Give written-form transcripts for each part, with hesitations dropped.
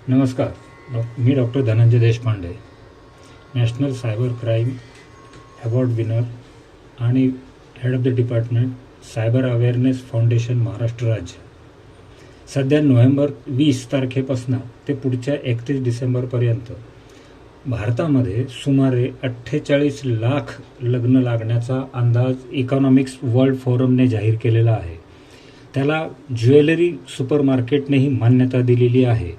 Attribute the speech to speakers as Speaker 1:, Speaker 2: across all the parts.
Speaker 1: नमस्कार. मी doctor Dhananjay Deshpande, national cyber crime award winner आणि head of the department cyber awareness foundation Maharashtra राज्य. सध्या नोव्हेंबर 20 तारखेपासून ते पुढच्या 31 डिसेंबरपर्यंत भारतामध्ये सुमारे 48 लाख लग्न लागण्याचा अंदाज इकॉनॉमिक्स वर्ल्ड फोरमने जाहीर केलेला आहे. त्याला ज्वेलरी सुपरमार्केटनेही मान्यता दिलेली आहे.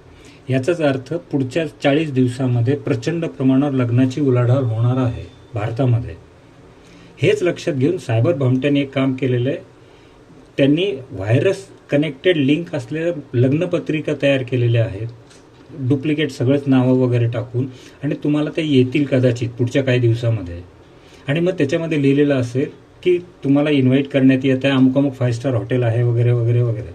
Speaker 1: याचाच अर्थ पुढच्या 40 दिवसामध्ये प्रचंड प्रमाणावर लग्नाची उलाढाल होणार आहे भारतामध्ये. हेच लक्षात घेऊन सायबर भामट्याने एक काम केलेलं आहे. त्यांनी व्हायरस कनेक्टेड लिंक असलेल्या लग्नपत्रिका तयार केलेल्या आहेत, डुप्लिकेट सगळंच नावं वगैरे टाकून, आणि तुम्हाला ते येतील कदाचित पुढच्या काही दिवसामध्ये. आणि मग त्याच्यामध्ये लिहिलेलं असेल की तुम्हाला इन्व्हाइट करण्यात येत आहे, अमुक अमुक 5 स्टार हॉटेल आहे वगैरे वगैरे वगैरे.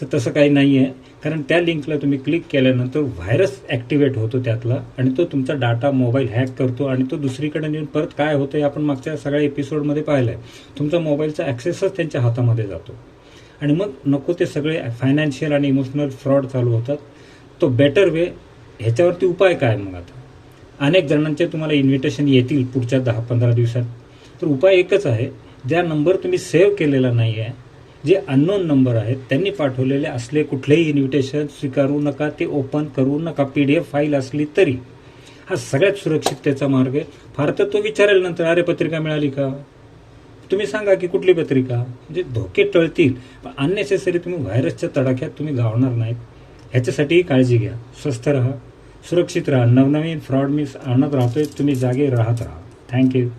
Speaker 1: तर तसं काही नाही आहे, कारण त्या लिंकला तुम्ही क्लिक केल्यानंतर व्हायरस ॲक्टिवेट होतो त्यातला, आणि तो तुमचा डाटा मोबाईल हॅक करतो आणि तो दुसरीकडे नेऊन परत काय होतं हे आपण मागच्या सगळ्या एपिसोडमध्ये पाहिलं आहे. तुमचा मोबाईलचा ॲक्सेसच त्यांच्या हातामध्ये जातो आणि मग नको ते सगळे फायनान्शियल आणि इमोशनल फ्रॉड चालू होतात. तो बेटर वे, ह्याच्यावरती उपाय काय मग? आता अनेक जणांचे तुम्हाला इन्व्हिटेशन येतील पुढच्या 10-15 दिवसात. तर उपाय एकच आहे, ज्या नंबर तुम्ही सेव्ह केलेला नाही आहे, जे अननोन नंबर आहेत, त्यांनी पाठवलेले असले कुठलेही इन्व्हिटेशन स्वीकारू नका, ते ओपन करू नका. PDF फाईल असली तरी हा सगळ्यात सुरक्षिततेचा मार्ग आहे. फार तर तो विचारेल नंतर, अरे पत्रिका मिळाली का? तुम्ही सांगा की कुठली पत्रिका, म्हणजे धोके टळतील. पण अननेसेसरी तुम्ही व्हायरसच्या तडाख्यात तुम्ही गावणार नाहीत. ह्याच्यासाठीही काळजी घ्या. स्वस्थ राहा, सुरक्षित राहा. नवनवीन फ्रॉड मी आणत राहतोय, तुम्ही जागे राहत राहा. थँक्यू.